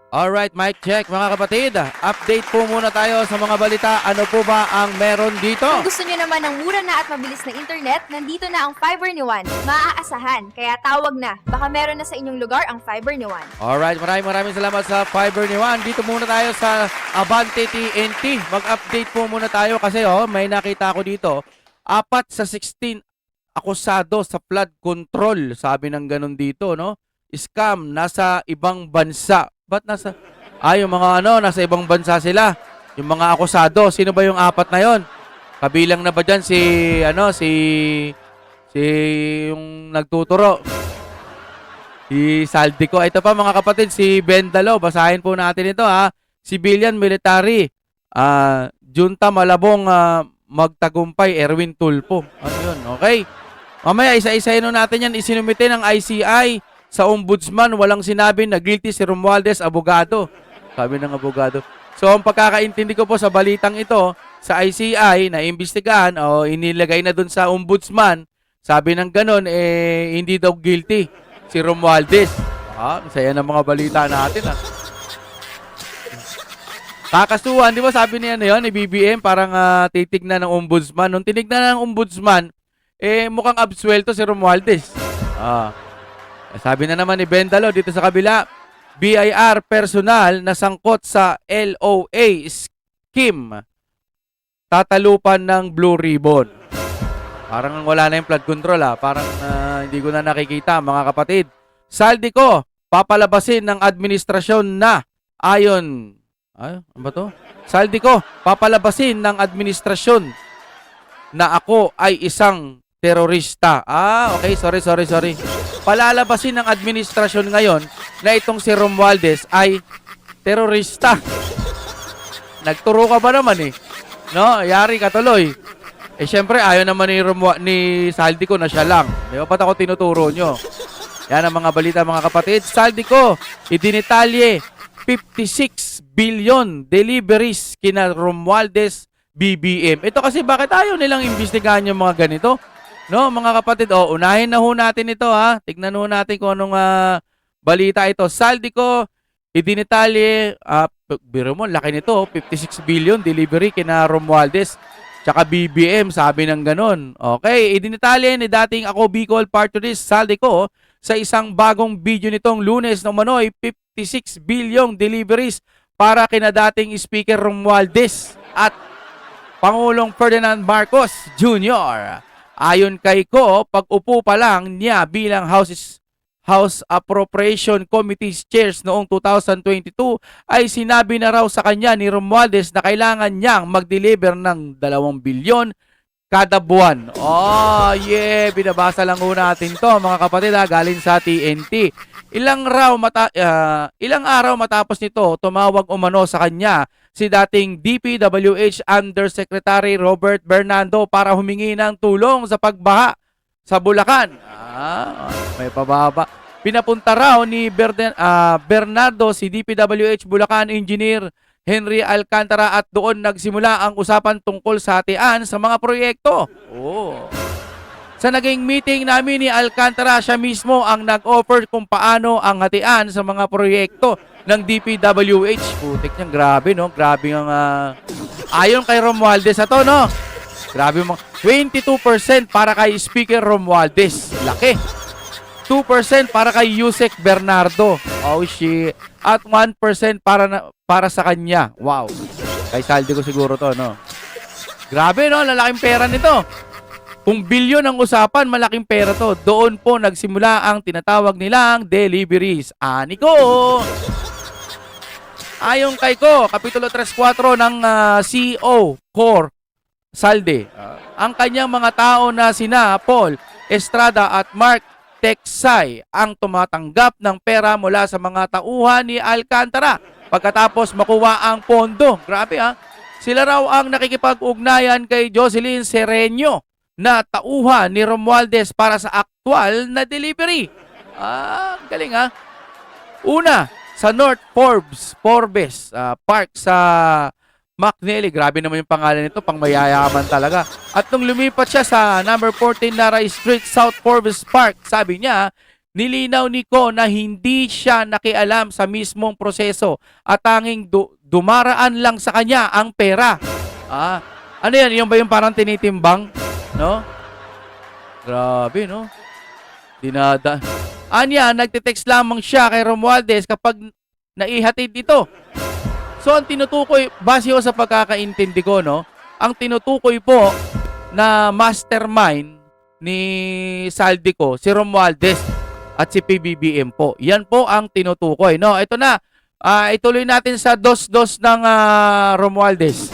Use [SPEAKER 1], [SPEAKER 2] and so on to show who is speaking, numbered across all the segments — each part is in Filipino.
[SPEAKER 1] Alright, mic check mga kapatid. Update po muna tayo sa mga balita. Ano po ba ang meron dito?
[SPEAKER 2] Kung gusto nyo naman ng mura na at mabilis na internet, nandito na ang Fiber ni Juan. Maaasahan, kaya tawag na. Baka meron na sa inyong lugar ang Fiber ni Juan.
[SPEAKER 1] Alright, maraming salamat sa Fiber ni Juan. Dito muna tayo sa Abante TNT. Mag-update po muna tayo kasi may nakita ako dito. 4 sa 16 akusado sa flood control. Sabi ng ganun dito, no? Scam, nasa ibang bansa. Ba't nasa... yung mga nasa ibang bansa sila. Yung mga akusado. Sino ba yung 4 na yon? Kabilang na ba dyan si yung nagtuturo? Si Saldico. Ito pa mga kapatid, si Bendalo. Basahin po natin ito ha. Civilian Military. Junta Malabong magtagumpay. Erwin Tulpo. Ano yun? Okay. Mamaya isa-isahin natin yan. Isinumite ng ICI sa ombudsman. Walang sinabi na guilty si Romualdez, abogado. Sabi ng abogado. So ang pagkakaintindi ko po sa balitang ito, sa ICI na imbestigahan o inilagay na dun sa ombudsman, sabi ng ganon, hindi daw guilty si Romualdez. Saya ng mga balita natin. Kakasuhan, di ba sabi niya na yun, ni BBM, parang titignan ng ombudsman. Nung tinignan ng ombudsman, mukhang absuelto si Romualdez. Sabi na naman ni Bendalo dito sa kabila, BIR personal na sangkot sa LOA scheme. Tatalupan ng Blue Ribbon. Parang wala na yung flood control Parang hindi ko na nakikita mga kapatid. Saldico, papalabasin ng administrasyon na ayon. Ano ba to? Saldico, papalabasin ng administrasyon na ako ay isang terorista. Okay, sorry. Palalabasin ng administrasyon ngayon na itong si Romualdez ay terorista. Nagturo ka ba naman no? Yari ka tuloy. Siyempre, ayaw naman ni Saldico na siya lang. Di ba? Ba't ako tinuturo nyo? Yan ang mga balita mga kapatid. Saldico, idinitalye 56 billion deliveries kina Romualdez BBM. Ito kasi bakit ayaw nilang imbestigahan yung mga ganito? No, mga kapatid, unahin na ho natin ito Tignan ho natin kung anong balita ito. Saldico, idinitalye, biro mo, laki nito, 56 billion delivery kina Romualdez. Tsaka BBM, sabi ng ganon. Okay, idinitalye ni dating Ako Bicol Party List Saldico sa isang bagong video nitong Lunes ng Manoy, 56 billion deliveries para kina dating Speaker Romualdez at Pangulong Ferdinand Marcos Jr. Ayon kay Ko, pag-upo pa lang niya bilang House Appropriation Committee Chairs noong 2022 ay sinabi na raw sa kanya ni Romualdez na kailangan niyang mag-deliver ng 2 bilyon kada buwan. Binabasa lang ho natin to mga kapatid galing sa TNT. Ilang araw matapos nito, tumawag umano sa kanya si dating DPWH Undersecretary Robert Bernardo para humingi ng tulong sa pagbaha sa Bulacan. May pababa. Pinapunta raw ni Bernardo si DPWH Bulacan Engineer Henry Alcantara at doon nagsimula ang usapan tungkol sa hatian sa mga proyekto. Sa naging meeting namin ni Alcantara, siya mismo ang nag-offer kung paano ang hatian sa mga proyekto ng DPWH. Putik niyan, grabe no? Grabe ang ayon kay Romualdez no? Grabe mga 22% para kay Speaker Romualdez. Laki. 2% para kay Yusek Bernardo. Shit. At 1% para sa kanya. Wow. Kay Saldico siguro to, no? Grabe, no? Lalaking pera nito. Kung bilyon ang usapan, malaking pera to. Doon po nagsimula ang tinatawag nilang deliveries. Aniko! Ayon kay Ko, Kapitulo 3.4 ng CEO Core Salde, ang kanyang mga tao na sina Paul Estrada at Mark Teksay ang tumatanggap ng pera mula sa mga tauhan ni Alcantara pagkatapos makuha ang pondo. Grabe Sila raw ang nakikipag-ugnayan kay Jocelyn Sereño na tauhan ni Romualdez para sa aktual na delivery. Galing Una, sa North Forbes Park sa McNally. Grabe naman yung pangalan nito, pang mayayaman talaga. At nung lumipat siya sa number 14 Naray Street, South Forbes Park, sabi niya, Nilinaw ni Ko na hindi siya nakialam sa mismong proseso at tanging dumaraan lang sa kanya ang pera. Ano yan? Yung ba yung parang tinitimbang? No? Grabe, no? Anya, nagte-text lamang siya kay Romualdez kapag naihatid ito. So, ang tinutukoy, base sa pagkakaintindi ko, no? Ang tinutukoy po na mastermind ni Saldico, si Romualdez at si PBBM po. Yan po ang tinutukoy, no? Ito na. Ituloy natin sa dos-dos ng Romualdez.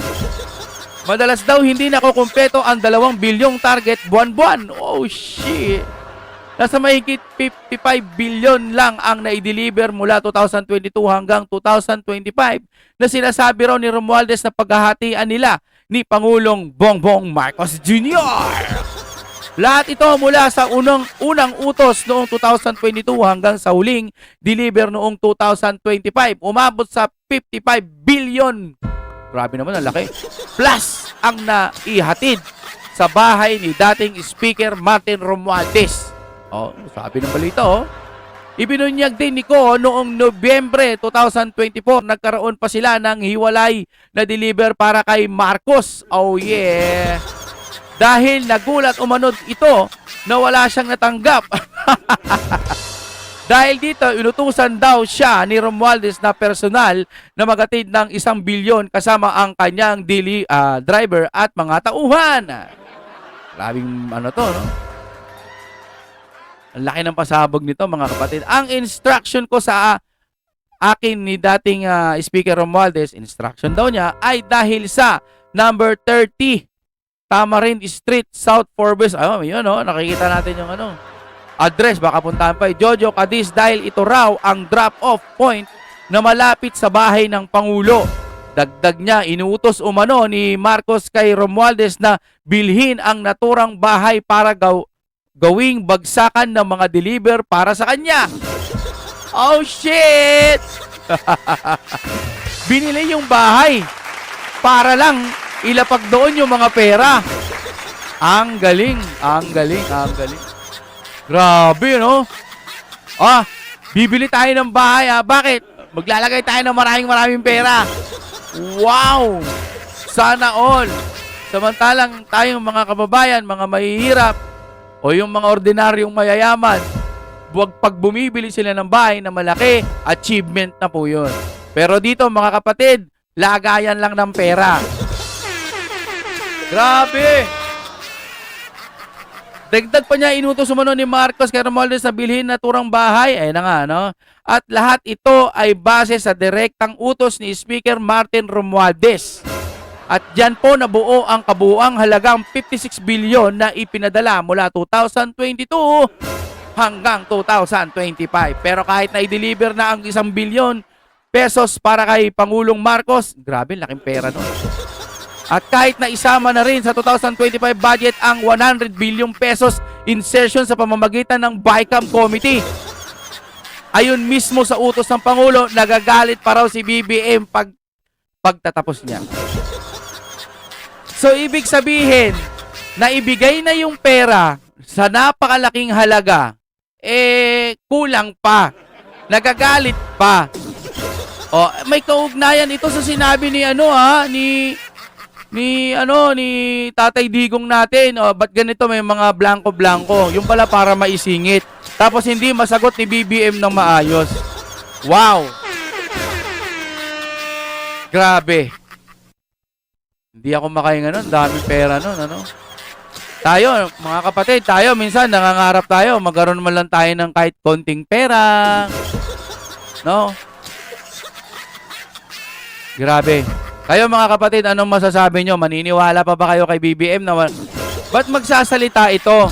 [SPEAKER 1] Madalas daw hindi nakukumpleto ang 2 bilyong target buwan-buwan. Oh, shit. Nasa mahigit 55 billion lang ang naideliver mula 2022 hanggang 2025 na sinasabi raw ni Romualdez na paghahatian nila ni Pangulong Bongbong Marcos Jr. Lahat ito mula sa unang utos noong 2022 hanggang sa huling deliver noong 2025. Umabot sa 55 billion. Grabe naman, ang laki. Plus ang naihatid sa bahay ni dating Speaker Martin Romualdez. Sabi ng balita, Ibinunyag din ni Ko noong Nobyembre 2024, nagkaroon pa sila ng hiwalay na deliver para kay Marcos. Oh yeah! Dahil nagulat umanod ito na wala siyang natanggap. Dahil dito, inutusan daw siya ni Romualdez na personal na magatid ng 1 bilyon kasama ang kanyang driver at mga tauhan. Grabing to, no? Ang laki ng pasabog nito, mga kapatid. Ang instruction ko sa akin ni dating Speaker Romualdez, instruction daw niya, ay dahil sa number 30 Tamarind Street, South Forbes. Yun, nakikita natin yung address. Baka puntahan pa. Jojo Cadiz, dahil ito raw ang drop-off point na malapit sa bahay ng Pangulo. Dagdag niya, inuutos umano ni Marcos kay Romualdez na bilhin ang naturang bahay para gawing bagsakan ng mga deliver para sa kanya. Oh, shit! Binili yung bahay para lang ilapag doon yung mga pera. Ang galing, ang galing, ang galing. Grabe, no? Bibili tayo ng bahay, Bakit? Maglalagay tayo ng maraming pera. Wow! Sana all. Samantalang tayong mga kababayan, mga mahihirap, o yung mga ordinaryong mayayaman, pag bumibili sila ng bahay na malaki, achievement na po yun. Pero dito, mga kapatid, lagayan lang ng pera. Grabe! Dagdag pa niya, inutos umano ni Marcos kay Romualdez na bilhin na turang bahay. Ayun na nga, no? At lahat ito ay base sa direktang utos ni Speaker Martin Romualdez. At dyan po nabuo ang kabuuang halagang 56 bilyon na ipinadala mula 2022 hanggang 2025. Pero kahit na i-deliver na ang 1 bilyon pesos para kay Pangulong Marcos, grabe, laking pera nun. At kahit na isama na rin sa 2025 budget ang 100 bilyong pesos insertion sa pamamagitan ng BICAM Committee. Ayon mismo sa utos ng Pangulo, nagagalit pa raw si BBM pagtatapos niya. So, ibig sabihin, na ibigay na yung pera sa napakalaking halaga, kulang pa. Nagagalit pa. May kaugnayan ito sa sinabi ni ni Tatay Digong natin. Ba't ganito may mga blanco-blanco? Yung pala para maisingit. Tapos hindi masagot ni BBM ng maayos. Wow! Grabe. Hindi ako makahinga nun. Daming pera nun, Tayo, mga kapatid, minsan nangangarap tayo. Magkaroon man lang tayo ng kahit konting pera. No? Grabe. Kayo, mga kapatid, anong masasabi nyo? Maniniwala pa ba kayo kay BBM na ba't magsasalita ito?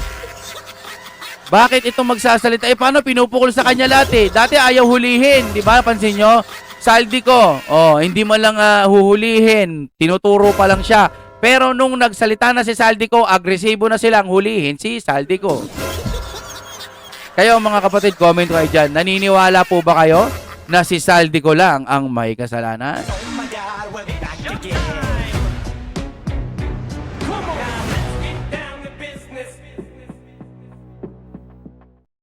[SPEAKER 1] Bakit ito magsasalita? Paano pinupukol sa kanya lahat Dati ayaw hulihin, di ba? Pansin nyo? Saldico, hindi mo lang huhulihin. Tinuturo pa lang siya. Pero nung nagsalita na si Saldico, agresibo na silang hulihin si Saldico. Kayo, mga kapatid, comment kayo dyan. Naniniwala po ba kayo na si Saldico lang ang may kasalanan?